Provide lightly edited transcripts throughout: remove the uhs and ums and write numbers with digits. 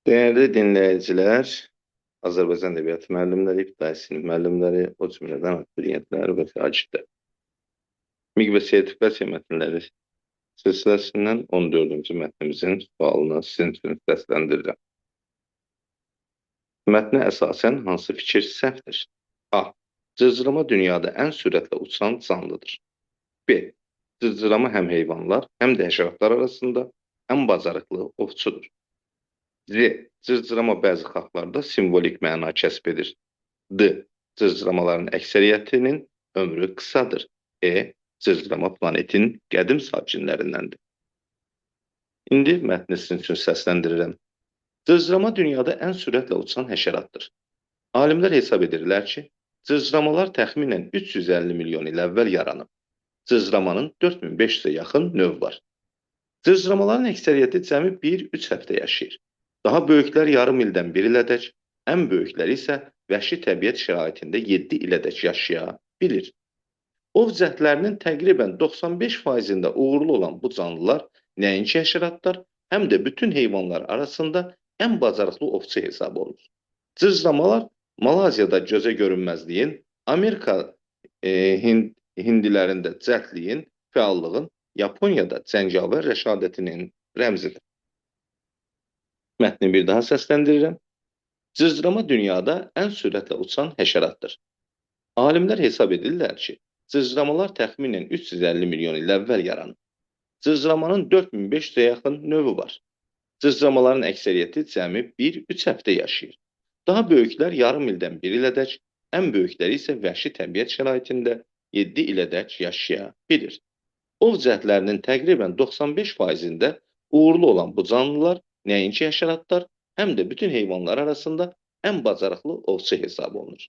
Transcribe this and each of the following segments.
Değerli dinləyicilər, Azərbaycan Ədəbiyyatı müəllimləri, ibtidai sinif müəllimləri, o cümlədən abituriyentlər və şagirdlər. MİQ və sertifikasiya mətnləri silsiləsindən 14-cü mətnimizin sualını sizin üçün səsləndirirəm. Mətnə əsasən hansı fikir səhvdir? A. Cırcırama dünyada ən sürətlə uçan canlıdır. B. Cırcırama həm heyvanlar, həm də həşəratlar arasında ən bacarıqlı ovçudur. C. Cırcırama bəzi xalqlarda simvolik məna kəsb edir. D. Cırcıramaların əksəriyyətinin ömrü qısadır. E. Cırcırama planetin qədim sakinlərindəndir. İndi mətni sizin üçün səsləndirirəm. Cırcırama dünyada ən sürətlə uçan həşəratdır. Alimlər hesab edirlər ki, cırcıramalar təxminən 350 milyon il əvvəl yaranıb. Cırcıramanın 4500-ə yaxın növ var. Cırcıramaların əksəriyyəti cəmi 1-3 həftə yaşayır. Daha böyüklər yarım ildən 1 ilədək, ən böyükləri isə vəhşi təbiət şəraitində 7 ilədək yaşaya bilir. Ov cəhdlərinin təqribən 95%-də uğurlu olan bu canlılar nəinki həşəratlar, həm də bütün heyvanlar arasında ən bacarıqlı ovçu hesab olunur. Cırcıramalar Malayziyada gözə görünməzliyin, Amerika hindilərində cəldliyin, fəallığın, Yaponiyada cəngavər rəşadətinin rəmzidir. Mətni bir daha səsləndirirəm. Cırcırama dünyada ən sürətlə uçan həşəratdır. Alimlər hesab edirlər ki, cırcıramalar təxminən 350 milyon il əvvəl yaranıb. Cırcıramanın 4500-ə yaxın növü var. Cırcıramaların əksəriyyəti cəmi 1-3 həftə yaşayır. Daha böyüklər yarım ildən 1 ilədək, ən böyükləri isə vəhşi təbiət şəraitində 7 ilədək yaşaya bilir. Ov cəhdlərinin təqribən 95%-də uğurlu olan bu canlılar nəinki həşəratlar, həm də bütün heyvanlar arasında ən bacarıqlı ovçu hesab olunur.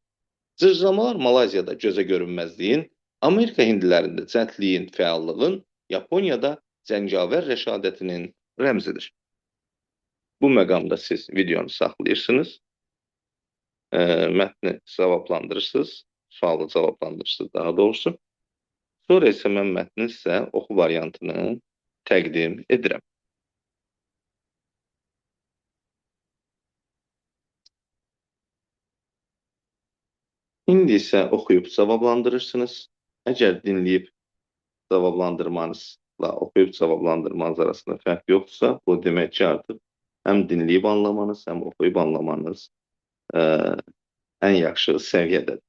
Cırcıramalar Malayziyada gözə görünməzliyin, Amerika hindilərində cəldliyin, fəallığın, Yaponiyada cəngavər rəşadətinin rəmzidir. Bu məqamda siz videonu saxlayırsınız, mətni cavablandırırsınız, sualı cavablandırırsınız daha doğrusu. Sonra isə mən mətnin sizə oxu variantını təqdim edirəm. İndi isə oxuyub cavablandırırsınız. Əgər dinləyib cavablandırmanızla oxuyub cavablandırmanız arasında fərq yoxdursa, bu demək ki, artıq həm dinləyib anlamanız, həm oxuyub anlamanız ən yaxşı səviyyədədir.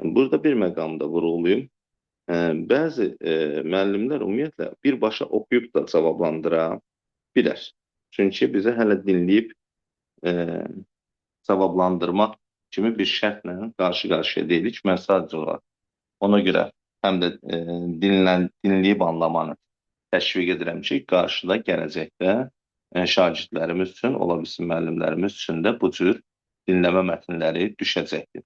Burada bir məqamda vurğulayım. Bəzi müəllimlər ümumiyyətlə birbaşa oxuyub da cavablandıra bilər. Çünki bizə hələ dinləyib cavablandırmaq kimi bir şərtlə qarşı-qarşıya deyilik. Mən sadəcə olaraq ona görə həm də dinləyib anlamanı təşviq edirəm ki, qarşıda gələcəkdə şagirdlərimiz üçün, ola bilsin müəllimlərimiz üçün də bu cür dinləmə mətnləri düşəcəkdir.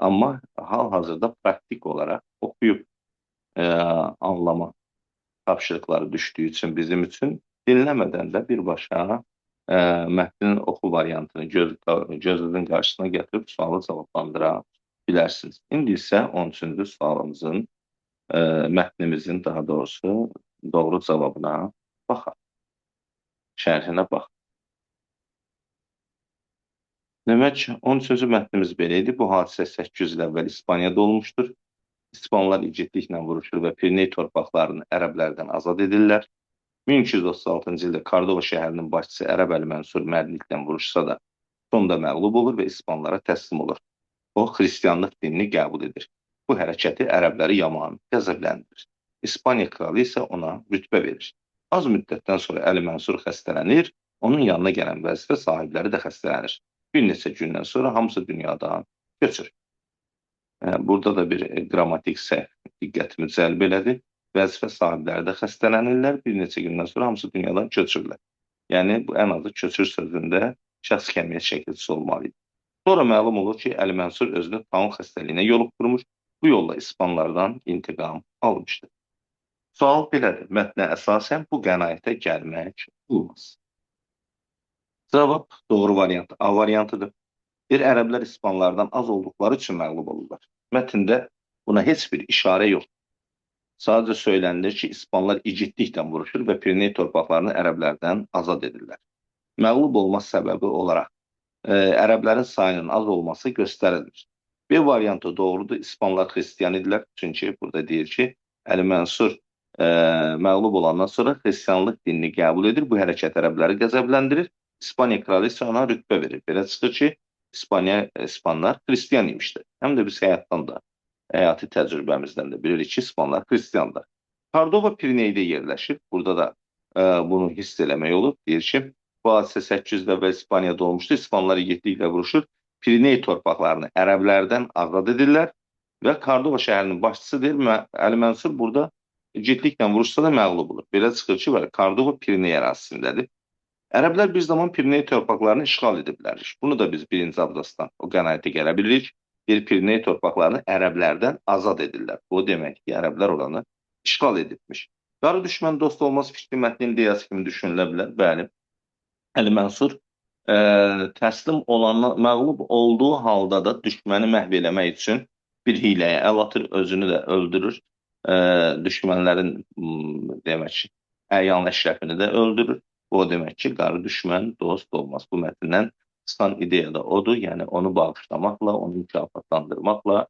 Amma hal-hazırda praktik olaraq oxuyub anlama tapşırıqları düşdüyü üçün bizim üçün dinləmədən də birbaşa mətnin oxu variantını gözünüzün qarşısına gətirib sualı cavablandıra bilərsiniz. İndi isə 13-cü sualımızın, mətnimizin daha doğrusu doğru cavabına baxaq. Şərhinə bax. Demək, 13-cü mətnimiz belə idi. Bu hadisə 800 il əvvəl İspaniyada olmuşdur. İspanlar igidliklə vuruşur və Piriney torpaqlarını ərəblərdən azad edirlər. 1236-cı ildə Kordova şəhərinin başçısı Ərəb Əl-Mənsur mərdliklə vuruşsa da sonda məğlub olur və İspanlara təslim olur. O, xristianlıq dinini qəbul edir. Bu hərəkəti ərəbləri yaman qəzəbləndirir. İspaniya kralı isə ona rütbə verir. Az müddətdən sonra Əl-Mənsur xəstələnir, onun yanına gələn vəzifə sahibləri də xəstələnir. Bir neçə gündən sonra hamısı dünyadan köçür. Burada da bir qrammatik səhv diqqətimi cəlb elədi. Vəzifə sahibləri də xəstələnirlər, bir neçə gündən sonra hamısı dünyadan köçürlər. Yəni, bu ən azı köçür sözündə şəxs kəmiyyət şəkilçisi olmalı idi. Sonra məlum olur ki, Əl-Mənsur özünü taun xəstəliyinə yoluxdurmuş, bu yolla İspanlardan intiqam almışdır. Sual belədir, mətnə əsasən bu qənaətə gəlmək olmaz. Cavab doğru variant A variantıdır. Bir ərəblər İspanlardan az olduqları üçün məğlub olurlar. Mətndə buna heç bir işarə yoxdur. Sadəcə söylənilir ki, İspanlar igidliklə vuruşur və Piriney torpaqlarını ərəblərdən azad edirlər. məğlub olma səbəbi olaraq ərəblərin sayının az olması göstərilir. B variantı doğrudur. İspanlar xristian idilər. Çünki burada deyir ki, Əli Mənsur məğlub olandan sonra xristianlıq dinini qəbul edir. Bu hərəkət ərəbləri qəzəbləndirir. İspaniya kralı isə ona rütbə verir. Belə çıxır ki, İspanlar xristian imişdir. Həm də biz həyati təcrübəmizdən də bilirik ki, İspanlar xristianlar. Kordova Pirineydə yerləşir. Burada da bunu hiss eləmək olur. Deyir ki, bu hadisə 800 il əvvəl İspaniyada olmuşdu. İspanlar igidliklə vuruşur. Piriney torpaqlarını ərəblərdən azad edirlər və Kordova şəhərinin başçısı deyir, Əli Mənsur burada igidliklə vuruşsa da məğlub olur. Belə çıxır ki, Kordova Piriney ərazisindədir. Ərəblər bir zaman Piriney torpaqlarını işğal ediblər. Bunu da biz birinci abzasdan o qənaətə gələ bilirik. Bir Piriney torpaqlarını ərəblərdən azad edirlər. Bu demək ki, ərəblər oranı işğal edibmiş. Qarı düşmən dost olmaz fikri mətnin ideyası kimi düşünülə bilər. Bəli. Əli Mənsur təslim olanlar məğlub olduğu halda da düşməni məhv eləmək üçün bir hiləyə əl atır, özünü də öldürür. Düşmənlərin demək ki, əyan əşrəfini də öldürür. Bu o demək ki, qarı düşmən dost olmaz. Bu mətndən çıxan ideya da odur. Yəni onu bağışlamaqla, onu mükafatlandırmaqla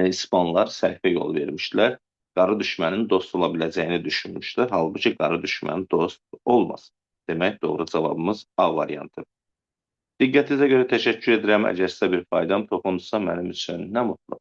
İspanlar səhvə yol vermişlər. Qarı düşmənin dost ola biləcəyini düşünmüşlər. Halbuki qarı düşmən dost olmaz. Demək, doğru cavabımız A variantı. Diqqətinizə görə təşəkkür edirəm. Əgər sizə bir faydam toxunsa mənim üçün nə mutlu.